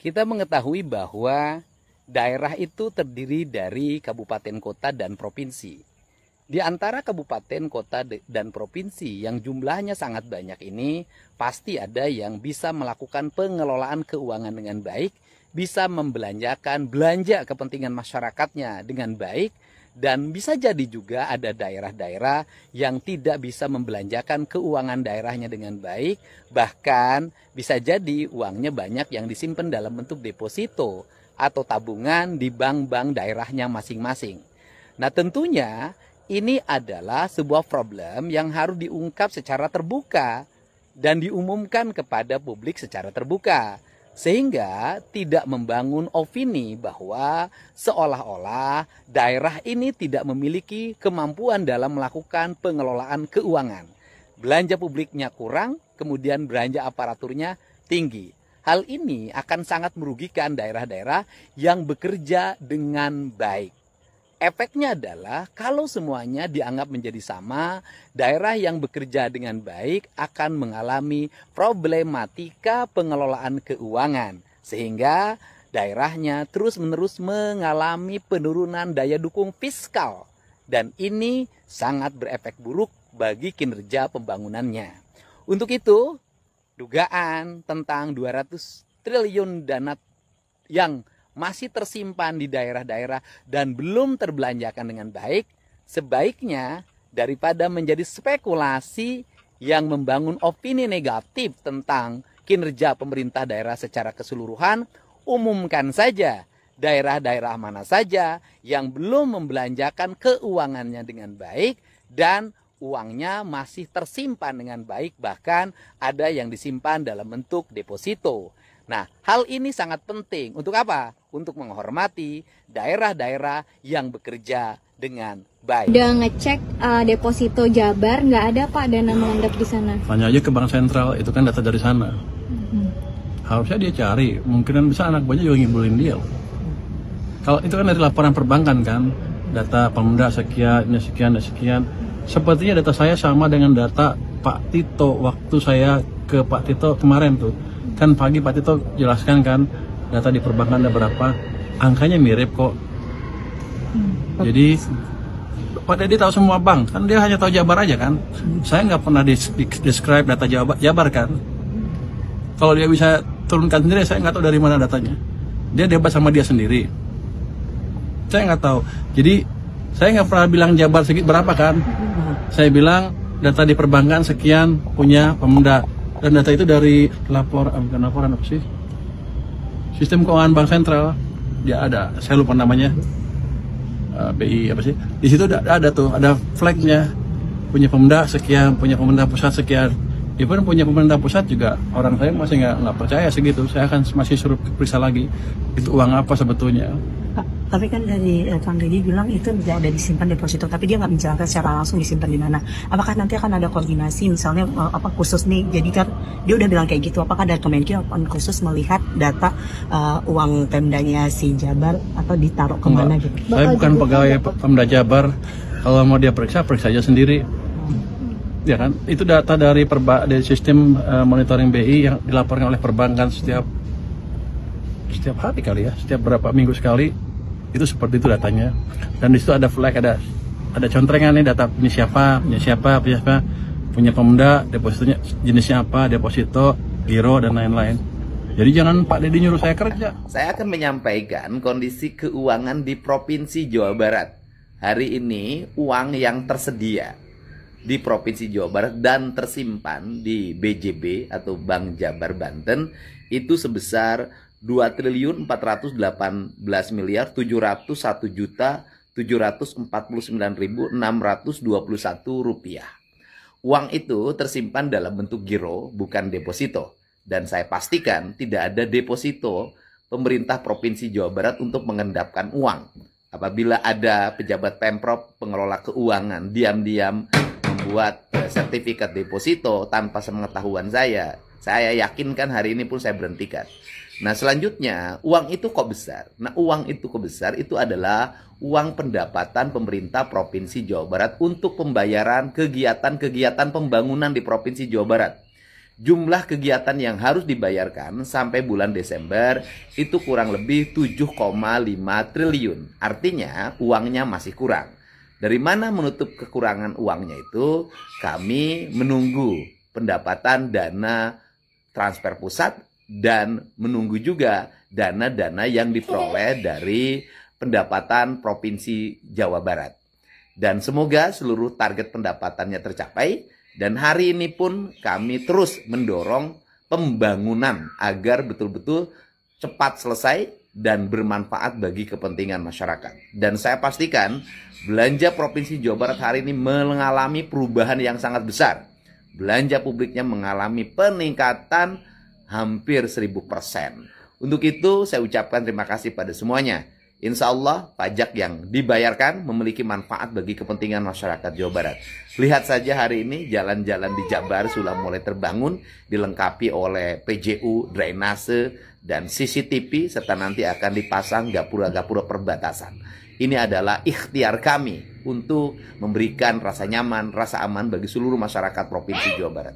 Kita mengetahui bahwa daerah itu terdiri dari kabupaten kota dan provinsi. Di antara kabupaten, kota, dan provinsi yang jumlahnya sangat banyak ini, pasti ada yang bisa melakukan pengelolaan keuangan dengan baik, bisa membelanjakan belanja kepentingan masyarakatnya dengan baik, dan bisa jadi juga ada daerah-daerah yang tidak bisa membelanjakan keuangan daerahnya dengan baik, bahkan bisa jadi uangnya banyak yang disimpan dalam bentuk deposito atau tabungan di bank-bank daerahnya masing-masing. Nah, tentunya ini adalah sebuah problem yang harus diungkap secara terbuka dan diumumkan kepada publik secara terbuka. Sehingga tidak membangun opini bahwa seolah-olah daerah ini tidak memiliki kemampuan dalam melakukan pengelolaan keuangan. Belanja publiknya kurang, kemudian belanja aparaturnya tinggi. Hal ini akan sangat merugikan daerah-daerah yang bekerja dengan baik. Efeknya adalah kalau semuanya dianggap menjadi sama, daerah yang bekerja dengan baik akan mengalami problematika pengelolaan keuangan. Sehingga daerahnya terus-menerus mengalami penurunan daya dukung fiskal. Dan ini sangat berefek buruk bagi kinerja pembangunannya. Untuk itu, dugaan tentang 200 triliun dana yang masih tersimpan di daerah-daerah dan belum terbelanjakan dengan baik, sebaiknya daripada menjadi spekulasi yang membangun opini negatif tentang kinerja pemerintah daerah secara keseluruhan, umumkan saja daerah-daerah mana saja yang belum membelanjakan keuangannya dengan baik dan uangnya masih tersimpan dengan baik, bahkan ada yang disimpan dalam bentuk deposito. Nah, hal ini sangat penting. Untuk apa? Untuk menghormati daerah-daerah yang bekerja dengan baik. Udah ngecek deposito Jabar, nggak ada Pak dana mengendap di sana. Tanya aja ke Bank Sentral, itu kan data dari sana. Harusnya dia cari, mungkinan bisa anak buahnya juga ngibulin dia. Kalau itu kan dari laporan perbankan kan, data Pemda sekian, sekian, dan sekian. Sepertinya data saya sama dengan data Pak Tito waktu saya ke Pak Tito kemarin tuh. Kan pagi Pak Tito jelaskan kan data di perbankan ada berapa, angkanya mirip kok. Jadi Pak Deddy tahu semua bank, kan dia hanya tahu Jabar aja kan. Saya nggak pernah describe data Jabar kan. Kalau dia bisa turunkan sendiri, saya nggak tahu dari mana datanya. Dia debat sama dia sendiri. Saya nggak tahu. Jadi saya nggak pernah bilang Jabar segitu berapa kan. Saya bilang data di perbankan sekian punya Pemda. Dan data itu dari laporan apa sih? Sistem keuangan Bank Sentral. Dia ada, saya lupa namanya. BI apa sih? Di situ ada tuh, ada flagnya. Punya Pemda sekian, punya pemerintah pusat sekian. Even punya pemerintah pusat juga orang saya masih nggak percaya segitu. Saya akan masih suruh periksa lagi. Itu uang apa sebetulnya? Pak, tapi kan dari Kang Deddy bilang itu tidak ada disimpan deposito, tapi dia nggak menjelaskan secara langsung disimpan di mana. Apakah nanti akan ada koordinasi, misalnya khusus nih? Jadi kan dia udah bilang kayak gitu. Apakah ada Kemenkeu khusus melihat data uang Pemdanya si Jabar atau ditaruh kemana gitu? Saya bukan pegawai Pemda Jabar. Kalau mau dia periksa aja sendiri. Ya kan, itu data dari sistem monitoring BI yang dilaporkan oleh perbankan setiap hari kali ya, setiap berapa minggu sekali, itu seperti itu datanya. Dan di situ ada flag, ada contrengan nih data ini siapa, punya Pemda, depositonya jenisnya apa, deposito, giro dan lain-lain. Jadi jangan Pak Deddy nyuruh saya kerja. Saya akan menyampaikan kondisi keuangan di Provinsi Jawa Barat. Hari ini uang yang tersedia di Provinsi Jawa Barat dan tersimpan di BJB atau Bank Jabar Banten itu sebesar 2.418.701.749.621 rupiah. Uang itu tersimpan dalam bentuk giro, bukan deposito. Dan saya pastikan tidak ada deposito pemerintah Provinsi Jawa Barat untuk mengendapkan uang. Apabila ada pejabat Pemprov pengelola keuangan diam-diam membuat sertifikat deposito tanpa sepengetahuan saya yakinkan hari ini pun saya berhentikan. Nah, selanjutnya, uang itu kok besar? Nah, uang itu kok besar? Itu adalah uang pendapatan pemerintah Provinsi Jawa Barat untuk pembayaran kegiatan-kegiatan pembangunan di Provinsi Jawa Barat. Jumlah kegiatan yang harus dibayarkan sampai bulan Desember itu kurang lebih 7,5 triliun. Artinya uangnya masih kurang. Dari mana menutup kekurangan uangnya itu? Kami menunggu pendapatan dana transfer pusat dan menunggu juga dana-dana yang diperoleh dari pendapatan Provinsi Jawa Barat. Dan semoga seluruh target pendapatannya tercapai. Dan hari ini pun kami terus mendorong pembangunan agar betul-betul cepat selesai dan bermanfaat bagi kepentingan masyarakat. Dan saya pastikan belanja Provinsi Jawa Barat hari ini mengalami perubahan yang sangat besar. Belanja publiknya mengalami peningkatan hampir 1000%. Untuk itu saya ucapkan terima kasih pada semuanya. Insya Allah pajak yang dibayarkan memiliki manfaat bagi kepentingan masyarakat Jawa Barat. Lihat saja hari ini jalan-jalan di Jabar sudah mulai terbangun, dilengkapi oleh PJU, drainase, dan CCTV, serta nanti akan dipasang gapura-gapura perbatasan. Ini adalah ikhtiar kami untuk memberikan rasa nyaman, rasa aman bagi seluruh masyarakat Provinsi Jawa Barat.